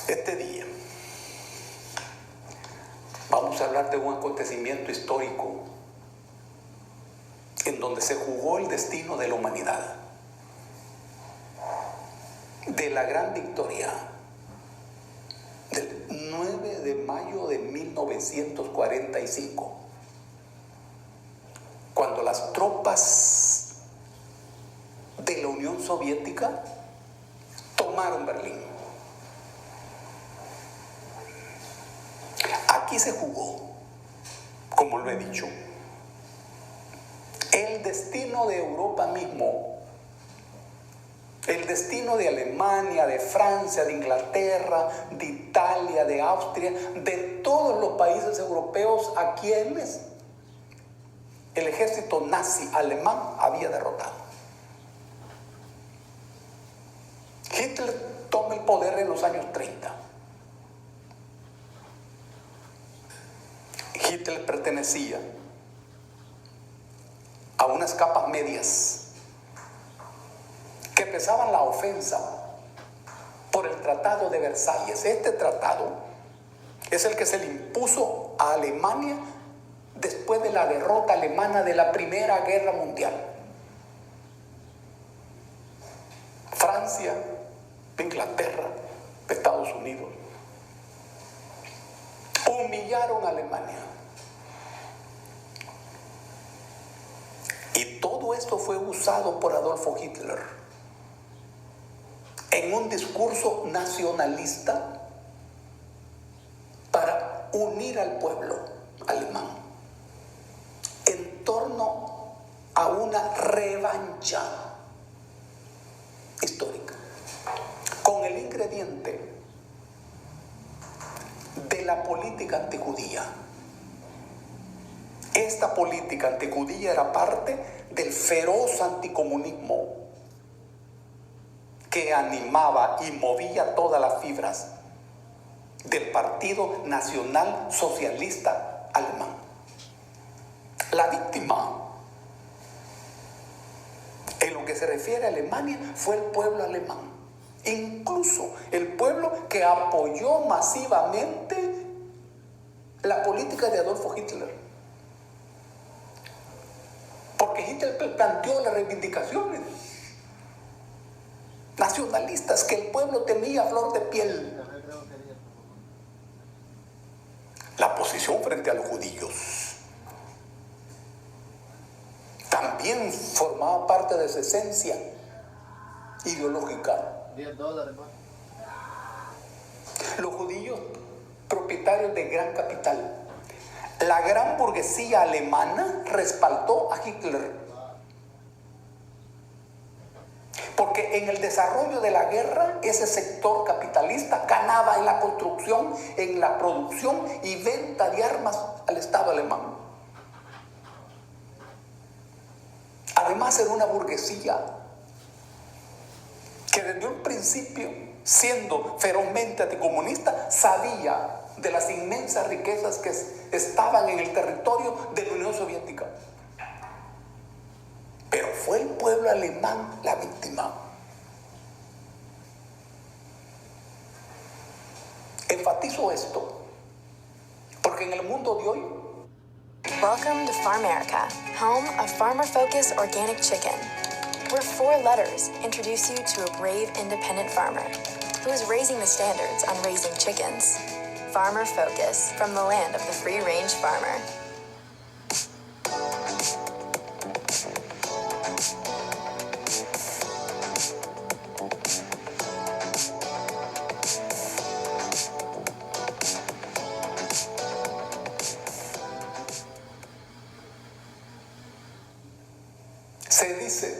Este día vamos a hablar de un acontecimiento histórico en donde se jugó el destino de la humanidad, de la gran victoria del 9 de mayo de 1945, cuando las tropas de la Unión Soviética tomaron Berlín. Aquí se jugó, como lo he dicho, el destino de Europa mismo, el destino de Alemania, de Francia, de Inglaterra, de Italia, de Austria, de todos los países europeos a quienes el ejército nazi alemán había derrotado. Hitler toma el poder en los años 30. Hitler pertenecía a unas capas medias que empezaban la ofensa por el Tratado de Versalles. Este tratado es el que se le impuso a Alemania después de la derrota alemana de la Primera Guerra Mundial. Francia, Inglaterra, Estados Unidos humillaron a Alemania. Y todo esto fue usado por Adolfo Hitler en un discurso nacionalista para unir al pueblo alemán en torno a una revancha histórica, con el ingrediente de la política antijudía. Esta política antijudía era parte del feroz anticomunismo que animaba y movía todas las fibras del Partido Nacional Socialista Alemán. La víctima, en lo que se refiere a Alemania, fue el pueblo alemán. Incluso el pueblo que apoyó masivamente la política de Adolfo Hitler. Porque Hitler planteó las reivindicaciones nacionalistas que el pueblo tenía a flor de piel. La posición frente a los judíos también formaba parte de su esencia ideológica. $10 más. Los judíos propietarios de gran capital. La gran burguesía alemana respaldó a Hitler, porque en el desarrollo de la guerra ese sector capitalista ganaba en la construcción, en la producción y venta de armas al Estado alemán. Además era una burguesía que desde un principio, siendo ferozmente anticomunista, sabía de las inmensas riquezas que estaban en el territorio de la Unión Soviética. Pero fue el pueblo alemán la víctima. Enfatizo esto porque en el mundo de hoy, Welcome to Farmerica, home of farmer-focused organic chicken, where 4 letters introduce you to a brave independent farmer who is raising the standards on raising chickens. Farmer Focus, from the land of the free-range farmer. se dice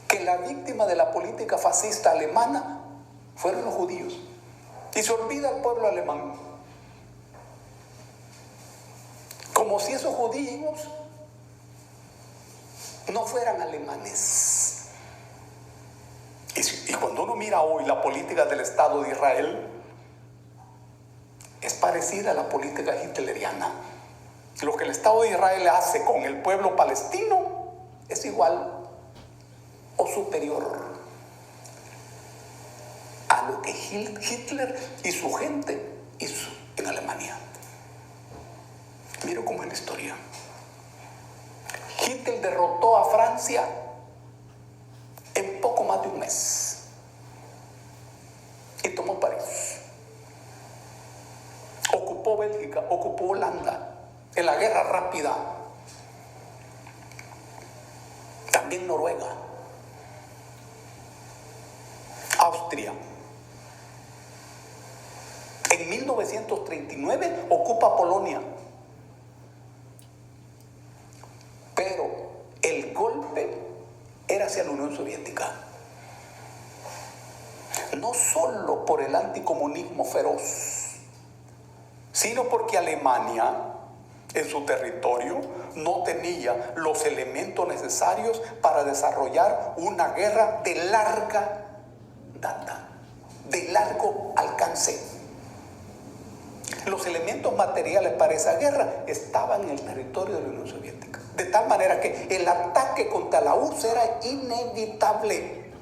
que la víctima de la política fascista alemana fueron los judíos. Y se olvida el pueblo alemán. Como si esos judíos no fueran alemanes. Y cuando uno mira hoy la política del Estado de Israel, es parecida a la política hitleriana. Lo que el Estado de Israel hace con el pueblo palestino es igual o superior. a lo que Hitler y su gente hizo en Alemania. Mira cómo es la historia. Hitler derrotó a Francia en poco más de un mes y tomó París. Ocupó Bélgica, ocupó Holanda en la guerra rápida. También Noruega, Austria. En 1939 ocupa Polonia. Pero el golpe era hacia la Unión Soviética. No solo por el anticomunismo feroz, sino porque Alemania en su territorio no tenía los elementos necesarios para desarrollar una guerra de larga data, de largo alcance. Los elementos materiales para esa guerra estaban en el territorio de la Unión Soviética, de tal manera que el ataque contra la URSS era inevitable.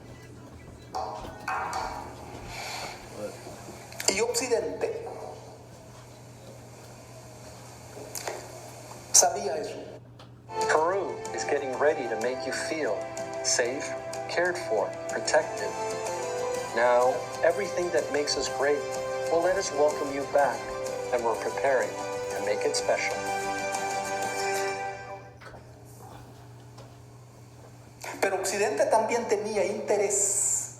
Y Occidente sabía eso. Peru is getting ready to make you feel safe, cared for, protected. Now, everything that makes us great will let us welcome you back, and we're preparing to make it special. Pero Occidente también tenía interés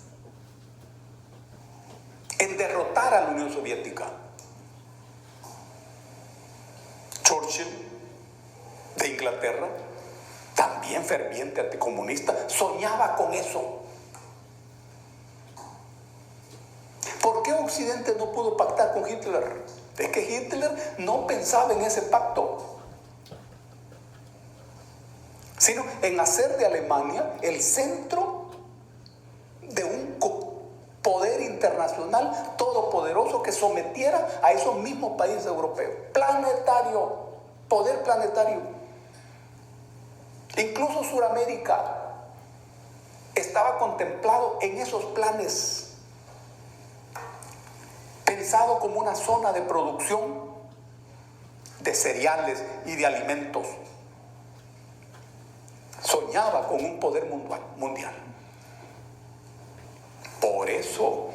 en derrotar a la Unión Soviética. Churchill, de Inglaterra, también ferviente anticomunista, soñaba con eso. ¿Por qué Occidente no pudo pactar con Hitler? Es que Hitler no pensaba en ese pacto, sino en hacer de Alemania el centro de un poder internacional todopoderoso que sometiera a esos mismos países europeos. Planetario, poder planetario. Incluso Sudamérica estaba contemplado en esos planes, pensado como una zona de producción de cereales y de alimentos. Soñaba con un poder mundial. Por eso,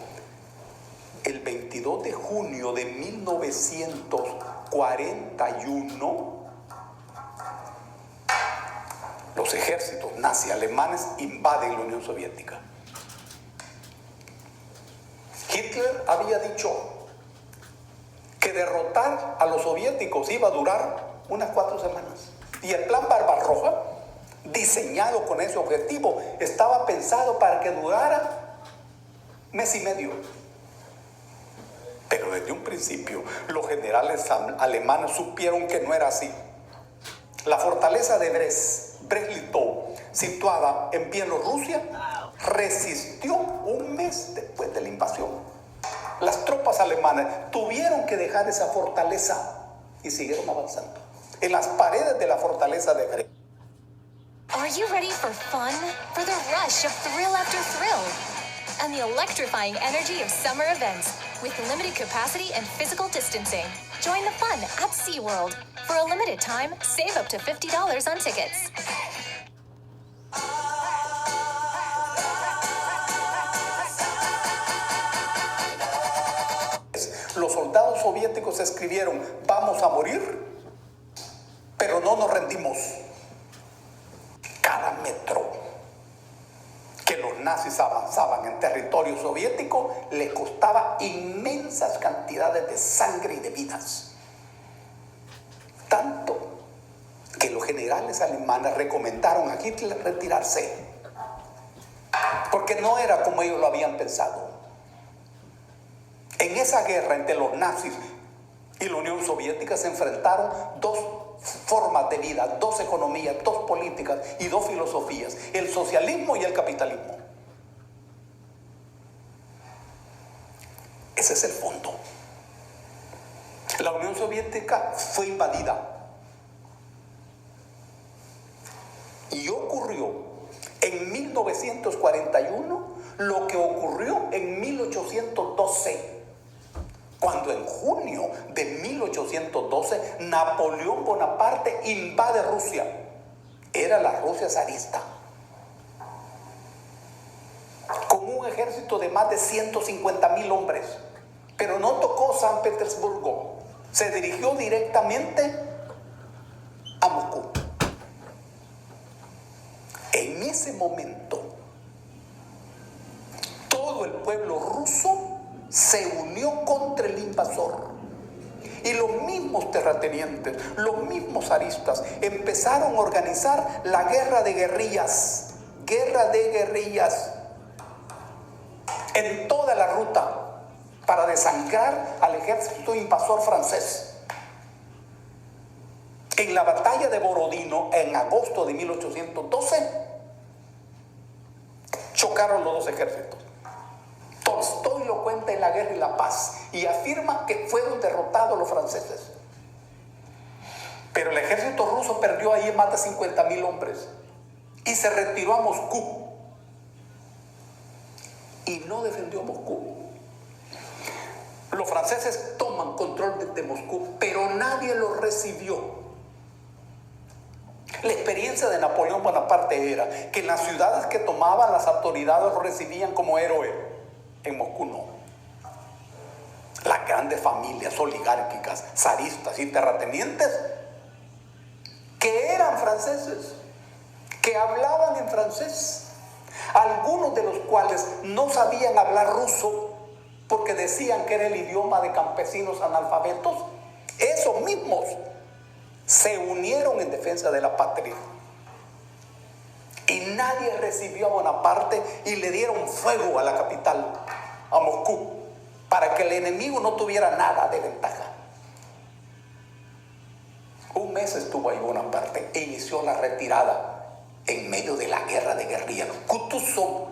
el 22 de junio de 1941, los ejércitos nazi alemanes invaden la Unión Soviética. Hitler había dicho que derrotar a los soviéticos iba a durar unas 4 semanas. Y el plan Barbarroja, diseñado con ese objetivo, estaba pensado para que durara mes y medio. Pero desde un principio, los generales alemanes supieron que no era así. La fortaleza de Brest-Litov, situada en Bielorrusia, resistió un mes después de la invasión. Las tropas alemanas tuvieron que dejar esa fortaleza y siguieron avanzando. En las paredes de la fortaleza de Brest. Are you ready for fun? For the rush of thrill after thrill? And the electrifying energy of summer events with limited capacity and physical distancing. Join the fun at SeaWorld. For a limited time, save up to $50 on tickets. Los soldados soviéticos escribieron: vamos a morir, pero no nos rendimos. Cada metro que los nazis avanzaban en territorio soviético le costaba inmensas cantidades de sangre y de vidas. Tanto que los generales alemanes recomendaron a Hitler retirarse, porque no era como ellos lo habían pensado. En esa guerra entre los nazis y la Unión Soviética se enfrentaron dos formas de vida, dos economías, dos políticas y dos filosofías: el socialismo y el capitalismo. Ese es el fondo. La Unión Soviética fue invadida y ocurrió en 1941 lo que ocurrió en 1812, cuando en junio de 1812 Napoleón Bonaparte invade Rusia. Era la Rusia zarista, con un ejército de más de 150,000 hombres. Pero no tocó San Petersburgo, se dirigió directamente a Moscú. En ese momento, todo el pueblo ruso se unió contra el invasor. Y los mismos terratenientes, los mismos zaristas, empezaron a organizar la guerra de guerrillas en toda la ruta para desangrar al ejército invasor francés. En la batalla de Borodino, en agosto de 1812, chocaron los dos ejércitos. Tolstói lo cuenta en La Guerra y la Paz y afirma que fueron derrotados los franceses. Pero el ejército ruso perdió ahí más de 50,000 hombres y se retiró a Moscú. Y no defendió Moscú. Los franceses toman control de Moscú, pero nadie los recibió. La experiencia de Napoleón Bonaparte era que en las ciudades que tomaban las autoridades lo recibían como héroe. En Moscú no. Las grandes familias oligárquicas, zaristas y terratenientes, que eran franceses, que hablaban en francés, algunos de los cuales no sabían hablar ruso porque decían que era el idioma de campesinos analfabetos, esos mismos se unieron en defensa de la patria. Y nadie recibió a Bonaparte y le dieron fuego a la capital, a Moscú, para que el enemigo no tuviera nada de ventaja. Un mes estuvo ahí Bonaparte e inició la retirada en medio de la guerra de guerrilla. Kutuzov,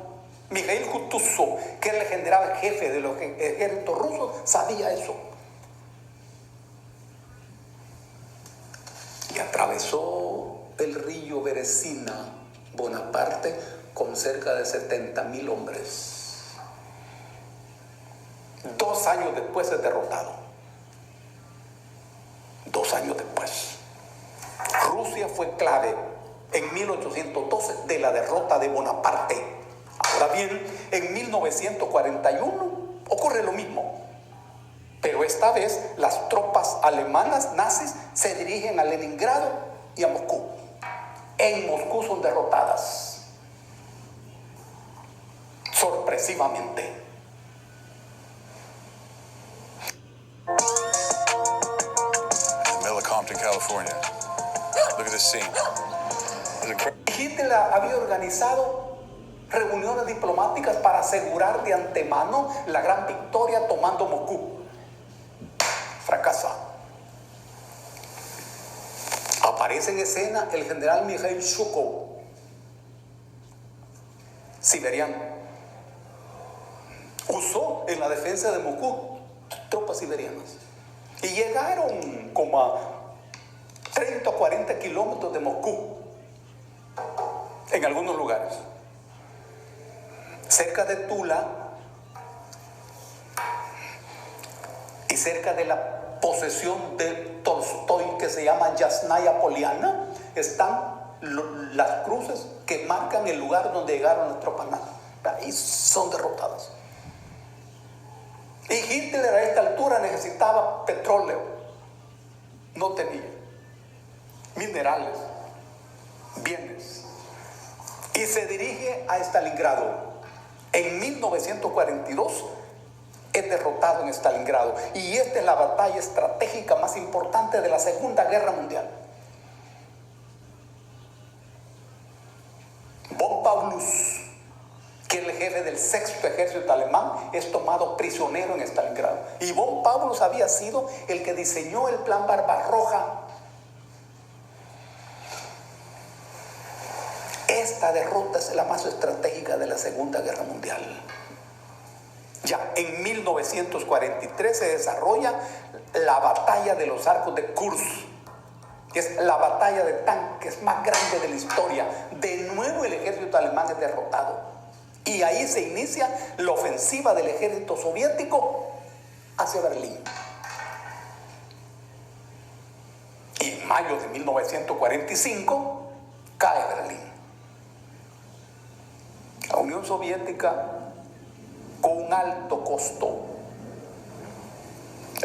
Mikhail Kutuzov, que era el general jefe de los ejércitos rusos, sabía eso. Y atravesó el río Beresina Bonaparte con cerca de 70,000 hombres. 2 años después es derrotado. 2 años después. Rusia fue clave en 1812 de la derrota de Bonaparte. Ahora bien, en 1941 ocurre lo mismo. Pero esta vez las tropas alemanas nazis se dirigen a Leningrado y a Moscú. En Moscú son derrotadas sorpresivamente. Middle of Compton, California. Look at this scene. Hitler había organizado reuniones diplomáticas para asegurar de antemano la gran victoria tomando Moscú. Fracasa. Aparece en escena el general Mikhail Zhukov, siberiano. Usó en la defensa de Moscú tropas siberianas. Y llegaron como a 30 o 40 kilómetros de Moscú, en algunos lugares. Cerca de Tula y cerca de la posesión de Tolstói, que se llama Yasnaya Poliana, están las cruces que marcan el lugar donde llegaron las tropas nazis. Ahí son derrotadas. Y Hitler a esta altura necesitaba petróleo. No tenía. Minerales, bienes. Y se dirige a Stalingrado. En 1942 es derrotado en Stalingrado. Y esta es la batalla estratégica más importante de la Segunda Guerra Mundial. Von Paulus, que es el jefe del 6º ejército alemán, es tomado prisionero en Stalingrado. Y von Paulus había sido el que diseñó el plan Barbarroja. Esta derrota es la más estratégica de la Segunda Guerra Mundial. Ya en 1943 se desarrolla la batalla de los arcos de Kursk, que es la batalla de tanques más grande de la historia. De nuevo el ejército alemán es derrotado Y ahí se inicia la ofensiva del ejército soviético hacia Berlín. Y en mayo de 1945 cae Berlín. La Unión Soviética, con un alto costo,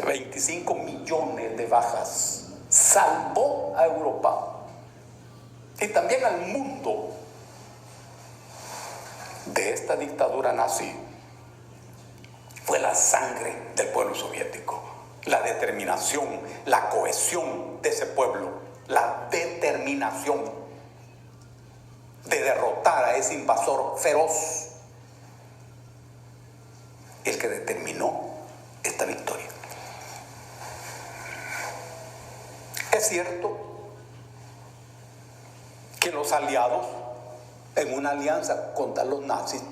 25 millones de bajas, salvó a Europa y también al mundo de esta dictadura nazi. Fue la sangre del pueblo soviético, la determinación, la cohesión de ese pueblo, la determinación de derrotar a ese invasor feroz, el que determinó esta victoria. Es cierto que los aliados, en una alianza contra los nazis,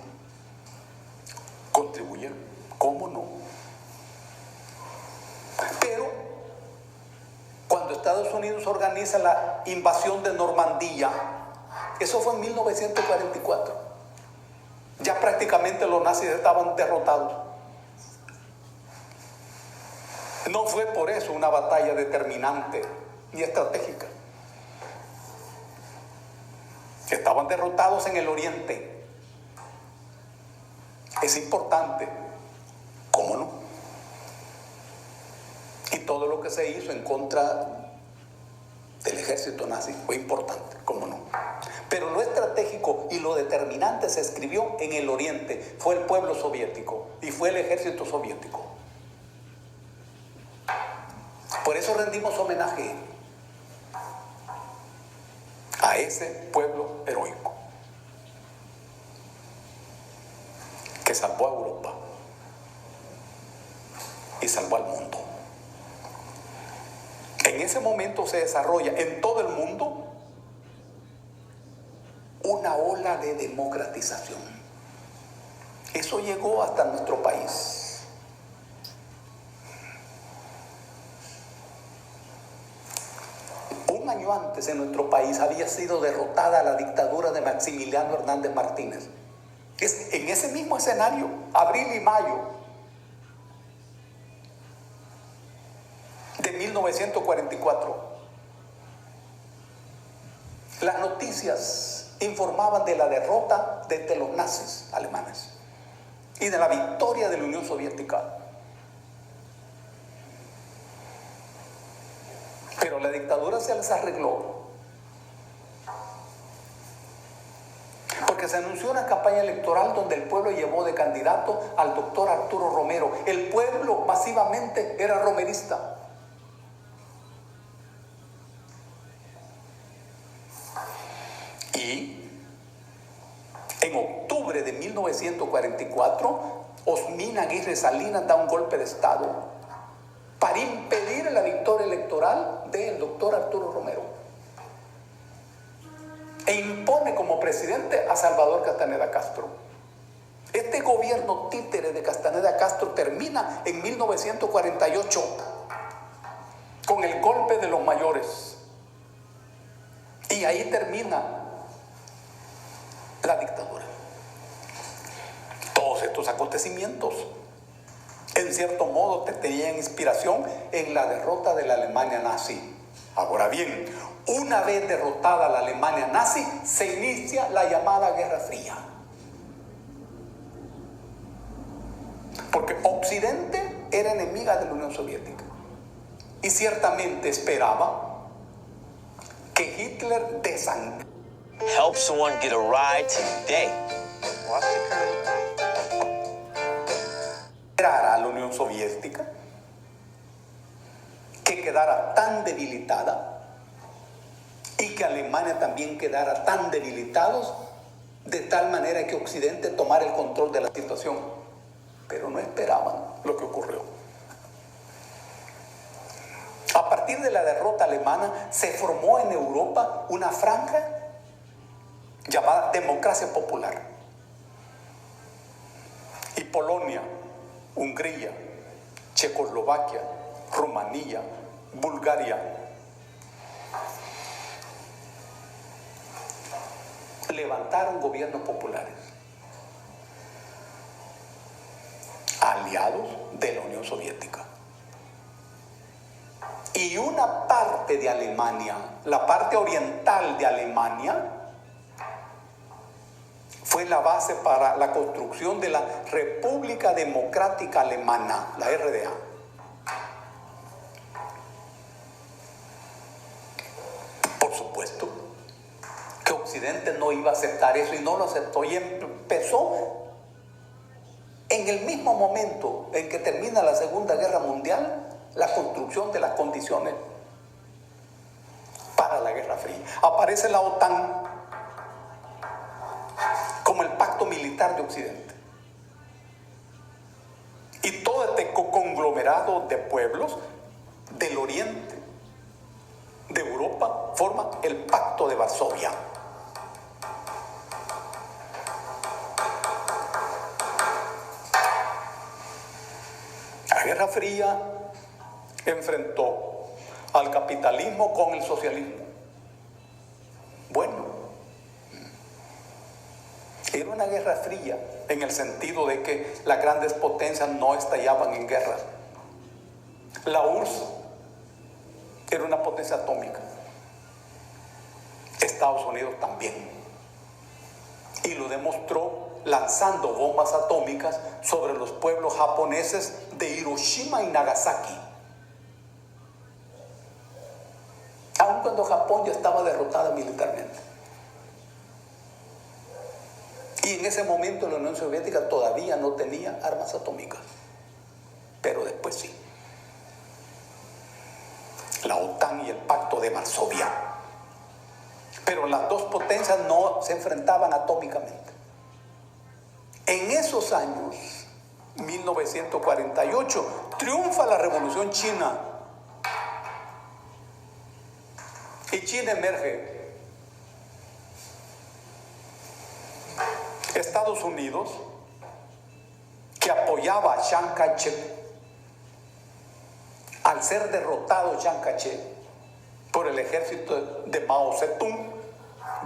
contribuyeron, ¿cómo no? Pero cuando Estados Unidos organiza la invasión de Normandía, eso fue en 1944, ya prácticamente los nazis estaban derrotados. No fue por eso una batalla determinante ni estratégica. Estaban derrotados en el oriente. Es importante, ¿cómo no? Y todo lo que se hizo en contra del ejército nazi fue importante, ¿cómo no? Pero lo estratégico y lo determinante se escribió en el oriente. Fue el pueblo soviético y fue el ejército soviético. Por eso rendimos homenaje a ese pueblo heroico que salvó a Europa y salvó al mundo. En ese momento se desarrolla en todo el mundo una ola de democratización. Eso llegó hasta nuestro país. Un año antes en nuestro país había sido derrotada la dictadura de Maximiliano Hernández Martínez. En ese mismo escenario, abril y mayo de 1944, las noticias informaban de la derrota de los nazis alemanes y de la victoria de la Unión Soviética. Pero la dictadura se les arregló, porque se anunció una campaña electoral donde el pueblo llevó de candidato al doctor Arturo Romero. El pueblo masivamente era romerista. Y en octubre de 1944, Osmín Aguirre Salinas da un golpe de Estado para impedir la victoria electoral del doctor Arturo Romero e impone como presidente a Salvador Castaneda Castro. Este gobierno títere de Castaneda Castro termina en 1948 con el golpe de los mayores, y ahí termina la dictadura. Todos estos acontecimientos en cierto modo tenían inspiración en la derrota de la Alemania nazi. Ahora bien, una vez derrotada la Alemania nazi, se inicia la llamada Guerra Fría. Porque Occidente era enemiga de la Unión Soviética y ciertamente esperaba que Hitler desangrara Help someone get a ride today. a la Unión Soviética, que quedara tan debilitada y que Alemania también quedara tan debilitados, de tal manera que Occidente tomara el control de la situación. Pero no esperaban lo que ocurrió. A partir de la derrota alemana se formó en Europa una franja llamada democracia popular. Y Polonia, Hungría, Checoslovaquia, Rumanía, Bulgaria levantaron gobiernos populares. aliados de la Unión Soviética. Y una parte de Alemania, la parte oriental de Alemania, fue la base para la construcción de la República Democrática Alemana, la RDA. Por supuesto que Occidente no iba a aceptar eso y no lo aceptó, y empezó en el mismo momento en que termina la Segunda Guerra Mundial la construcción de las condiciones para la Guerra Fría. Aparece la OTAN como el pacto militar de Occidente. Y todo este conglomerado de pueblos del oriente de Europa forma el Pacto de Varsovia. La Guerra Fría enfrentó al capitalismo con el socialismo. Bueno, era una guerra fría en el sentido de que las grandes potencias no estallaban en guerra. La URSS era una potencia atómica. Estados Unidos también. Y lo demostró lanzando bombas atómicas sobre los pueblos japoneses de Hiroshima y Nagasaki. Aun cuando Japón ya estaba derrotada militarmente. Y en ese momento la Unión Soviética todavía no tenía armas atómicas. Pero después sí. La OTAN y el Pacto de Varsovia. Pero las dos potencias no se enfrentaban atómicamente. En esos años, 1948, triunfa la Revolución China. Y China emerge. Estados Unidos, que apoyaba a Chiang Kai-shek, al ser derrotado Chiang Kai-shek por el ejército de Mao Zedong,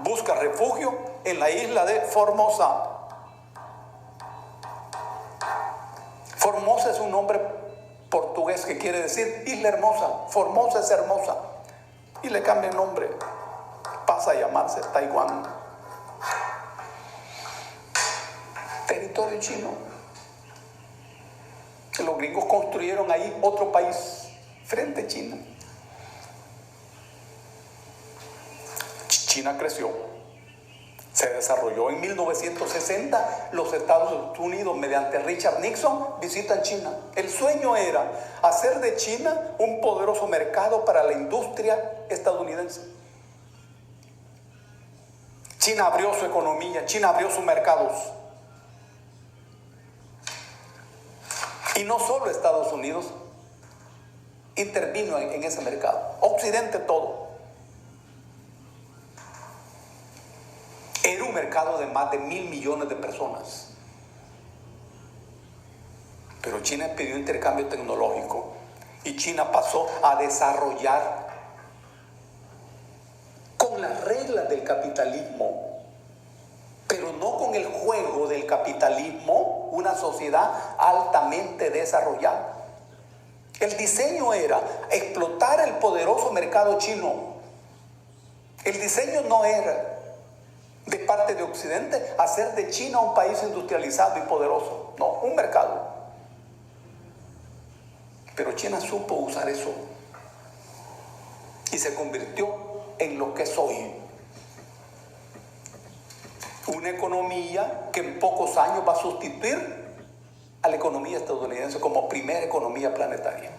busca refugio en la isla de Formosa. Formosa es un nombre portugués que quiere decir isla hermosa. Formosa es hermosa. Y le cambia el nombre. Pasa a llamarse Taiwán. Territorio chino. Los gringos construyeron ahí otro país frente a China. China creció, se desarrolló. En 1960 los Estados Unidos, mediante Richard Nixon, visitan China. El sueño era hacer de China un poderoso mercado para la industria estadounidense. China abrió su economía, China abrió sus mercados. Y no solo Estados Unidos intervino en ese mercado, Occidente todo. Era un mercado de más de 1.000 millones de personas. Pero China pidió intercambio tecnológico y China pasó a desarrollar con las reglas del capitalismo, pero no con el juego del capitalismo, una sociedad altamente desarrollada. El diseño era explotar el poderoso mercado chino. El diseño no era de parte de Occidente hacer de China un país industrializado y poderoso. No, un mercado. Pero China supo usar eso y se convirtió en lo que es hoy. Una economía que en pocos años va a sustituir a la economía estadounidense como primera economía planetaria.